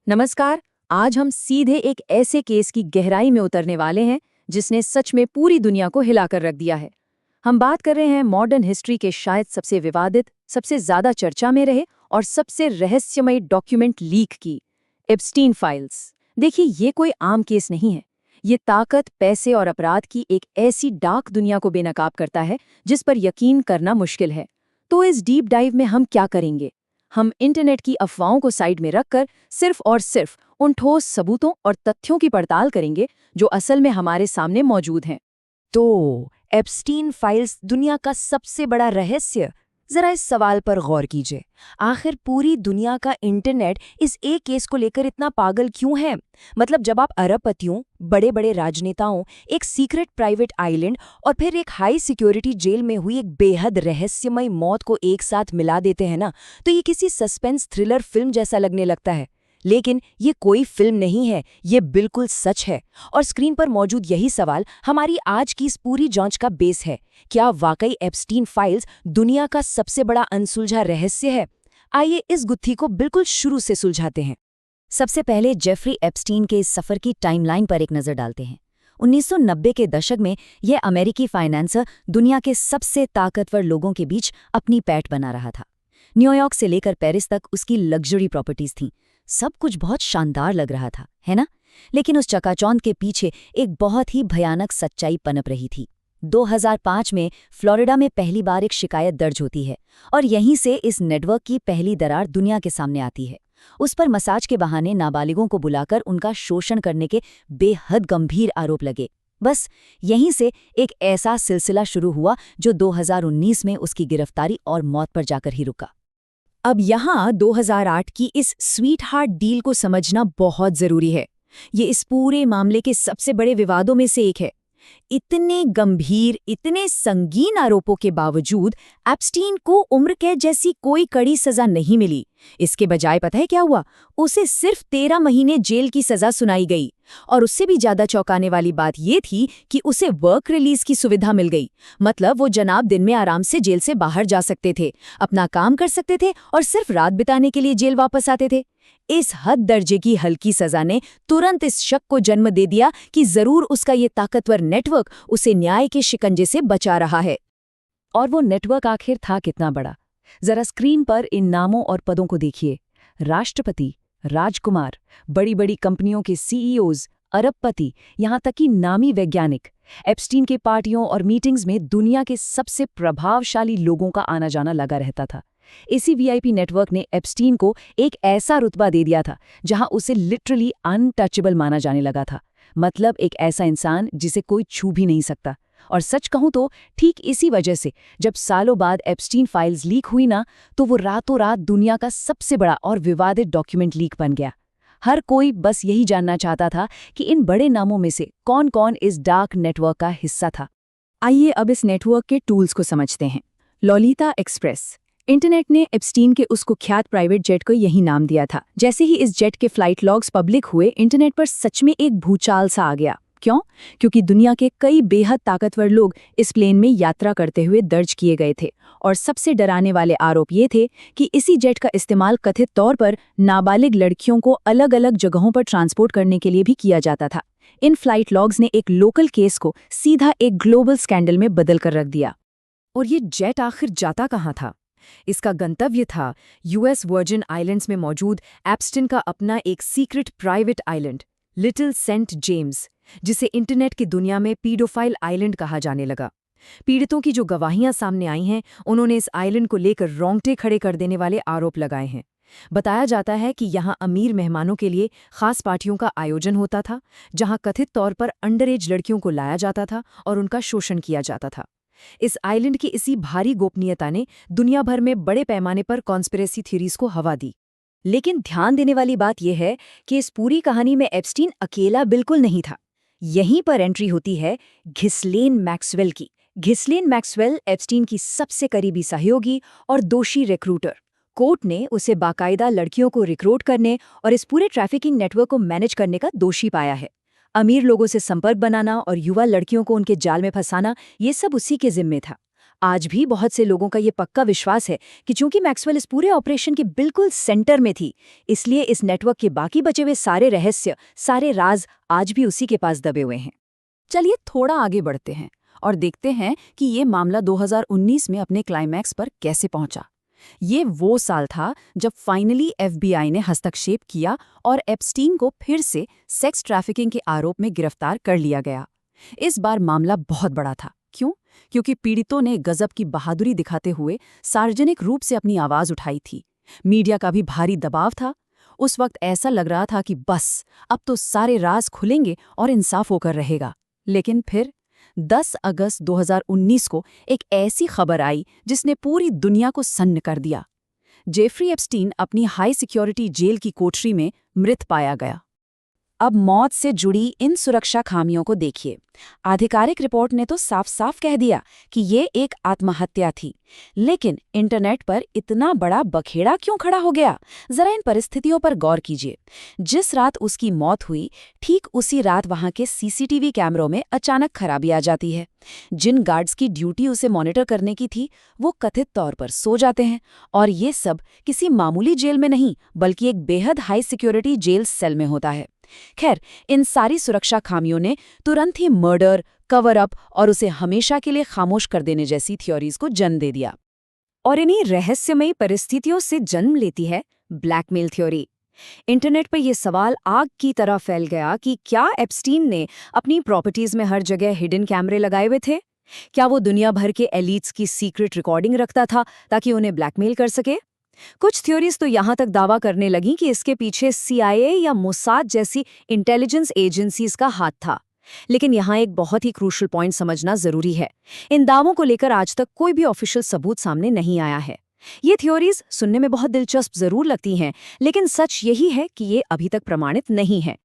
नमस्कार। आज हम सीधे एक ऐसे केस की गहराई में उतरने वाले हैं जिसने सच में पूरी दुनिया को हिलाकर रख दिया है। हम बात कर रहे हैं मॉडर्न हिस्ट्री के शायद सबसे विवादित, सबसे ज्यादा चर्चा में रहे और सबसे रहस्यमय डॉक्यूमेंट लीक की, एप्स्टीन फाइल्स। देखिए, ये कोई आम केस नहीं है। ये ताकत, पैसे और अपराध की एक ऐसी डार्क दुनिया को बेनकाब करता है जिस पर यकीन करना मुश्किल है। तो इस डीप डाइव में हम क्या करेंगे? हम इंटरनेट की अफवाहों को साइड में रखकर सिर्फ और सिर्फ उन ठोस सबूतों और तथ्यों की पड़ताल करेंगे जो असल में हमारे सामने मौजूद हैं। तो एप्स्टीन फाइल्स दुनिया का सबसे बड़ा रहस्य। जरा इस सवाल पर गौर कीजिए, आखिर पूरी दुनिया का इंटरनेट इस एक केस को लेकर इतना पागल क्यों है? मतलब जब आप अरबपतियों, बड़े बड़े राजनेताओं, एक सीक्रेट प्राइवेट आइलैंड और फिर एक हाई सिक्योरिटी जेल में हुई एक बेहद रहस्यमय मौत को एक साथ मिला देते हैं ना, तो ये किसी सस्पेंस थ्रिलर फिल्म जैसा लगने लगता है। लेकिन ये कोई फिल्म नहीं है, ये बिल्कुल सच है। और स्क्रीन पर मौजूद यही सवाल हमारी आज की इस पूरी जांच का बेस है। क्या वाकई एप्स्टीन फाइल्स दुनिया का सबसे बड़ा अनसुलझा रहस्य है? आइए इस गुत्थी को बिल्कुल शुरू से सुलझाते हैं। सबसे पहले जेफरी एप्स्टीन के इस सफर की टाइमलाइन पर एक नजर डालते हैं। 1990 के दशक में यह अमेरिकी फाइनेंसर दुनिया के सबसे ताकतवर लोगों के बीच अपनी पैठ बना रहा था। न्यूयॉर्क से लेकर पेरिस तक उसकी लग्जरी प्रॉपर्टीज थीं। सब कुछ बहुत शानदार लग रहा था, है ना? लेकिन उस चकाचौंध के पीछे एक बहुत ही भयानक सच्चाई पनप रही थी। 2005 में फ्लोरिडा में पहली बार एक शिकायत दर्ज होती है और यहीं से इस नेटवर्क की पहली दरार दुनिया के सामने आती है। उस पर मसाज के बहाने नाबालिगों को बुलाकर उनका शोषण करने के बेहद गंभीर आरोप लगे। बस यहीं से एक ऐसा सिलसिला शुरू हुआ जो 2019 में उसकी गिरफ्तारी और मौत पर जाकर ही रुका। अब यहाँ 2008 की इस स्वीट हार्ट डील को समझना बहुत जरूरी है। ये इस पूरे मामले के सबसे बड़े विवादों में से एक है। इतने गंभीर, इतने संगीन आरोपों के बावजूद एप्स्टीन को उम्र कैद जैसी कोई कड़ी सजा नहीं मिली। इसके बजाय पता है क्या हुआ? उसे सिर्फ 13 महीने जेल की सजा सुनाई गई। और उससे भी ज्यादा चौंकाने वाली बात ये थी कि उसे वर्क रिलीज की सुविधा मिल गई। मतलब वो जनाब दिन में आराम से जेल से बाहर जा सकते थे, अपना काम कर सकते थे और सिर्फ रात बिताने के लिए जेल वापस आते थे। इस हद दर्जे की हल्की सजा ने तुरंत इस शक को जन्म दे दिया कि जरूर उसका ये ताकतवर नेटवर्क उसे न्याय के शिकंजे से बचा रहा है। और वो नेटवर्क आखिर था कितना बड़ा? जरा स्क्रीन पर इन नामों और पदों को देखिए। राष्ट्रपति, राजकुमार, बड़ी बड़ी कंपनियों के सीईओज, अरबपति, यहाँ तक कि नामी वैज्ञानिक। एप्स्टीन के पार्टियों और मीटिंग्स में दुनिया के सबसे प्रभावशाली लोगों का आना जाना लगा रहता था। इसी वीआईपी नेटवर्क ने एप्स्टीन को एक ऐसा रुतबा दे दिया था जहां उसे लिटरली अनटचेबल माना जाने लगा था। मतलब एक ऐसा इंसान जिसे कोई छू भी नहीं सकता। और सच कहूं तो ठीक इसी वजह से जब सालों बाद एप्स्टीन फाइल्स लीक हुई ना, तो वो रातों रात दुनिया का सबसे बड़ा और विवादित डॉक्यूमेंट लीक बन गया। हर कोई बस यही जानना चाहता था कि इन बड़े नामों में से कौन कौन इस डार्क नेटवर्क का हिस्सा था। आइए अब इस नेटवर्क के टूल्स को समझते हैं। Lolita express. इंटरनेट ने एप्स्टीन के उस कुख्यात प्राइवेट जेट को यही नाम दिया था। जैसे ही इस जेट के फ्लाइट लॉग्स पब्लिक हुए, इंटरनेट पर सच में एक भूचाल सा आ गया। क्यों? क्योंकि दुनिया के कई बेहद ताकतवर लोग इस प्लेन में यात्रा करते हुए दर्ज किए गए थे। और सबसे डराने वाले आरोप ये थे कि इसी जेट का इस्तेमाल कथित तौर पर नाबालिग लड़कियों को अलग अलग जगहों पर ट्रांसपोर्ट करने के लिए भी किया जाता था। इन फ्लाइट लॉग्स ने एक लोकल केस को सीधा एक ग्लोबल स्कैंडल में बदल कर रख दिया। और ये जेट आखिर जाता कहाँ था? इसका गंतव्य था यूएस वर्जिन आइलैंड्स में मौजूद एप्स्टीन का अपना एक secret private island, little Saint James, जिसे इंटरनेट की दुनिया में पीडोफाइल आइलैंड कहा जाने लगा। पीड़ितों की जो गवाहियां सामने आई हैं, उन्होंने इस आइलैंड को लेकर रोंगटे खड़े कर देने वाले आरोप लगाए हैं। बताया जाता है कि यहां अमीर मेहमानों के लिए खास पार्टियों का आयोजन होता था, जहां कथित तौर पर अंडरएज लड़कियों को लाया जाता था और उनका शोषण किया जाता था। इस आइलैंड की इसी भारी गोपनीयता ने दुनिया भर में बड़े पैमाने पर कॉन्स्पिरेसी थ्योरीज को हवा दी। लेकिन ध्यान देने वाली बात यह है कि इस पूरी कहानी में एप्स्टीन अकेला बिल्कुल नहीं था। यहीं पर एंट्री होती है घिस्लेन मैक्सवेल की। घिस्लेन मैक्सवेल एप्स्टीन की सबसे करीबी सहयोगी और दोषी रिक्रूटर। कोर्ट ने उसे बाकायदा लड़कियों को रिक्रूट करने और इस पूरे ट्रैफिकिंग नेटवर्क को मैनेज करने का दोषी पाया है। अमीर लोगों से संपर्क बनाना और युवा लड़कियों को उनके जाल में फंसाना, ये सब उसी के जिम्मे था। आज भी बहुत से लोगों का ये पक्का विश्वास है कि चूंकि मैक्सवेल इस पूरे ऑपरेशन के बिल्कुल सेंटर में थी, इसलिए इस नेटवर्क के बाकी बचे हुए सारे रहस्य, सारे राज आज भी उसी के पास दबे हुए हैं। चलिए थोड़ा आगे बढ़ते हैं और देखते हैं कि ये मामला 2019 में अपने क्लाइमैक्स पर कैसे पहुंचा। ये वो साल था जब फाइनली एफबीआई ने हस्तक्षेप किया और एप्स्टीन को फिर से सेक्स ट्रैफिकिंग के आरोप में गिरफ्तार कर लिया गया। इस बार मामला बहुत बड़ा था। क्यों? क्योंकि पीड़ितों ने गजब की बहादुरी दिखाते हुए सार्वजनिक रूप से अपनी आवाज उठाई थी। मीडिया का भी भारी दबाव था। उस वक्त ऐसा लग रहा था कि बस अब तो सारे राज खुलेंगे और इंसाफ होकर रहेगा। लेकिन फिर 10 अगस्त 2019 को एक ऐसी खबर आई जिसने पूरी दुनिया को सन्न कर दिया। जेफरी एप्स्टीन अपनी हाई सिक्योरिटी जेल की कोठरी में मृत पाया गया। अब मौत से जुड़ी इन सुरक्षा खामियों को देखिए। आधिकारिक रिपोर्ट ने तो साफ साफ कह दिया कि ये एक आत्महत्या थी, लेकिन इंटरनेट पर इतना बड़ा बखेड़ा क्यों खड़ा हो गया? जरा इन परिस्थितियों पर गौर कीजिए। जिस रात उसकी मौत हुई, ठीक उसी रात वहां के सीसीटीवी कैमरों में अचानक खराबी आ जाती है। जिन गार्ड्स की ड्यूटी उसे मॉनिटर करने की थी, वो कथित तौर पर सो जाते हैं। और ये सब किसी मामूली जेल में नहीं, बल्कि एक बेहद हाई सिक्योरिटी जेल सेल में होता है। खैर, इन सारी सुरक्षा खामियों ने तुरंत ही मर्डर, कवर अप और उसे हमेशा के लिए खामोश कर देने जैसी थ्योरीज को जन्म दे दिया। और इन्हीं रहस्यमयी परिस्थितियों से जन्म लेती है ब्लैकमेल थ्योरी। इंटरनेट पर यह सवाल आग की तरह फैल गया कि क्या एप्स्टीन ने अपनी प्रॉपर्टीज में हर जगह हिडन कैमरे लगाए हुए थे? क्या वो दुनिया भर के एलीट्स की सीक्रेट रिकॉर्डिंग रखता था ताकि उन्हें ब्लैकमेल कर सके? कुछ थ्योरीज तो यहां तक दावा करने लगी कि इसके पीछे CIA या मोसाद जैसी इंटेलिजेंस एजेंसीज का हाथ था। लेकिन यहां एक बहुत ही क्रूशल पॉइंट समझना जरूरी है। इन दावों को लेकर आज तक कोई भी ऑफिशियल सबूत सामने नहीं आया है। ये थ्योरीज सुनने में बहुत दिलचस्प जरूर लगती हैं, लेकिन सच यही है कि ये अभी तक प्रमाणित नहीं है।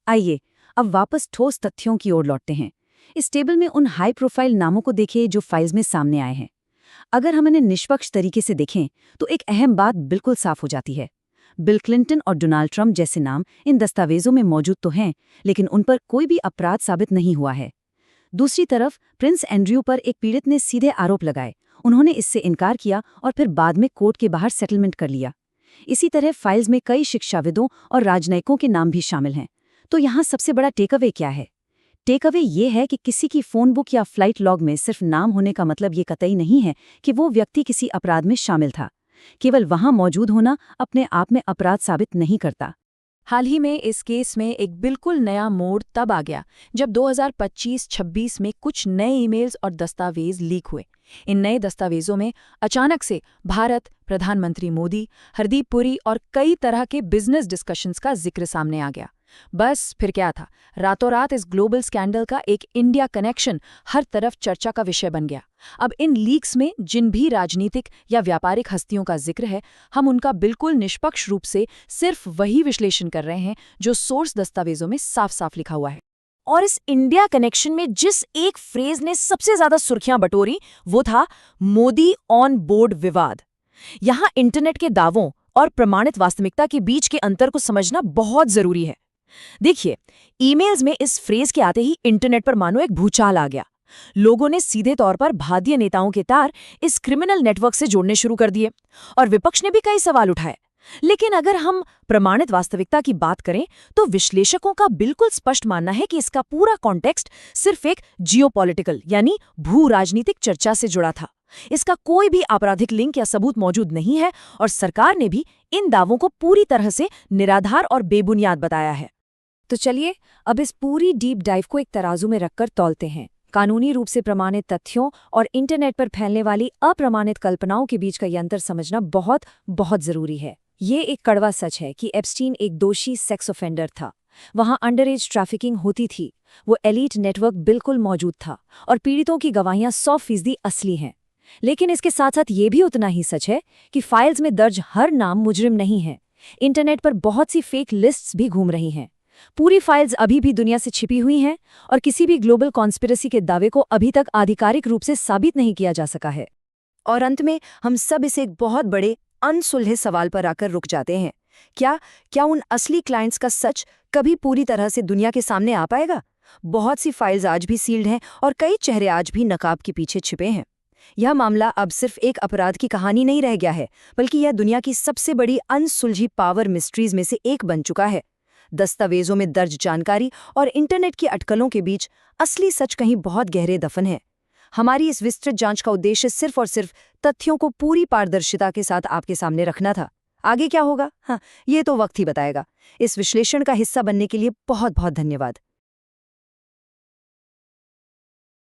आइए अब वापस ठोस तथ्यों की ओर लौटते हैं। इस टेबल में उन हाई प्रोफाइल नामों को देखिए जो फाइल्स में सामने आए हैं। अगर हम इन्हें निष्पक्ष तरीके से देखें तो एक अहम बात बिल्कुल साफ हो जाती है। बिल क्लिंटन और डोनाल्ड ट्रंप जैसे नाम इन दस्तावेजों में मौजूद तो हैं, लेकिन उन पर कोई भी अपराध साबित नहीं हुआ है। दूसरी तरफ प्रिंस एंड्रयू पर एक पीड़ित ने सीधे आरोप लगाए। उन्होंने इससे इनकार किया और फिर बाद में कोर्ट के बाहर सेटलमेंट कर लिया। इसी तरह फाइल्स में कई शिक्षाविदों और राजनयिकों के नाम भी शामिल हैं। तो यहाँ सबसे बड़ा टेकअवे क्या है? टेकअवे ये है कि किसी की फोन बुक या फ्लाइट लॉग में सिर्फ नाम होने का मतलब ये कतई नहीं है कि वो व्यक्ति किसी अपराध में शामिल था। केवल वहां मौजूद होना अपने आप में अपराध साबित नहीं करता। हाल ही में इस केस में एक बिल्कुल नया मोड़ तब आ गया जब 2025-26 में कुछ नए ईमेल्स और दस्तावेज लीक हुए। इन नए दस्तावेजों में अचानक से भारत, प्रधानमंत्री मोदी, हरदीप पुरी और कई तरह के बिजनेस डिस्कशंस का जिक्र सामने आ गया। बस फिर क्या था, रातों रात इस ग्लोबल स्कैंडल का एक इंडिया कनेक्शन हर तरफ चर्चा का विषय बन गया। अब इन लीक्स में जिन भी राजनीतिक या व्यापारिक हस्तियों का जिक्र है, हम उनका बिल्कुल निष्पक्ष रूप से सिर्फ वही विश्लेषण कर रहे हैं जो सोर्स दस्तावेजों में साफ साफ लिखा हुआ है। और इस इंडिया कनेक्शन में जिस एक फ्रेज ने सबसे ज्यादा सुर्खियां बटोरी, वो था मोदी ऑन बोर्ड विवाद। यहां इंटरनेट के दावों और प्रमाणित वास्तविकता के बीच के अंतर को समझना बहुत जरूरी है। देखिए, ईमेल्स में इस फ्रेज के आते ही इंटरनेट पर मानो एक भूचाल आ गया। लोगों ने सीधे तौर पर भारतीय नेताओं के तार इस क्रिमिनल नेटवर्क से जोड़ने शुरू कर दिए और विपक्ष ने भी कई सवाल उठाए। लेकिन अगर हम प्रमाणित वास्तविकता की बात करें तो विश्लेषकों का बिल्कुल स्पष्ट मानना है कि इसका पूरा कॉन्टेक्स्ट सिर्फ एक जियोपॉलिटिकल यानी भू राजनीतिक चर्चा से जुड़ा था। इसका कोई भी आपराधिक लिंक या सबूत मौजूद नहीं है और सरकार ने भी इन दावों को पूरी तरह से निराधार और बेबुनियाद बताया है। तो चलिए अब इस पूरी डीप डाइव को एक तराजू में रखकर तौलते हैं। कानूनी रूप से प्रमाणित तथ्यों और इंटरनेट पर फैलने वाली अप्रमाणित कल्पनाओं के बीच का ये अंतर समझना बहुत बहुत जरूरी है। ये एक कड़वा सच है कि एप्स्टीन एक दोषी सेक्स ऑफेंडर था। वहां अंडरएज ट्रैफिकिंग होती थी, वो एलीट नेटवर्क बिल्कुल मौजूद था और पीड़ितों की गवाहियां 100% असली हैं। लेकिन इसके साथ साथ ये भी उतना ही सच है कि फाइल्स में दर्ज हर नाम मुजरिम नहीं है। इंटरनेट पर बहुत सी फेक लिस्ट्स भी घूम रही हैं। पूरी फाइल्स अभी भी दुनिया से छिपी हुई हैं और किसी भी ग्लोबल कॉन्स्पिरेसी के दावे को अभी तक आधिकारिक रूप से साबित नहीं किया जा सका है। और अंत में हम सब इस एक बहुत बड़े अनसुलझे सवाल पर आकर रुक जाते हैं। क्या उन असली क्लाइंट्स का सच कभी पूरी तरह से दुनिया के सामने आ पाएगा? बहुत सी फाइल्स आज भी सील्ड हैं और कई चेहरे आज भी नकाब के पीछे छिपे हैं। यह मामला अब सिर्फ एक अपराध की कहानी नहीं रह गया है, बल्कि यह दुनिया की सबसे बड़ी अनसुलझी पावर मिस्ट्रीज में से एक बन चुका है। दस्तावेजों में दर्ज जानकारी और इंटरनेट की अटकलों के बीच असली सच कहीं बहुत गहरे दफन है। हमारी इस विस्तृत जांच का उद्देश्य सिर्फ और सिर्फ तथ्यों को पूरी पारदर्शिता के साथ आपके सामने रखना था। आगे क्या होगा, हाँ, ये तो वक्त ही बताएगा। इस विश्लेषण का हिस्सा बनने के लिए बहुत बहुत धन्यवाद।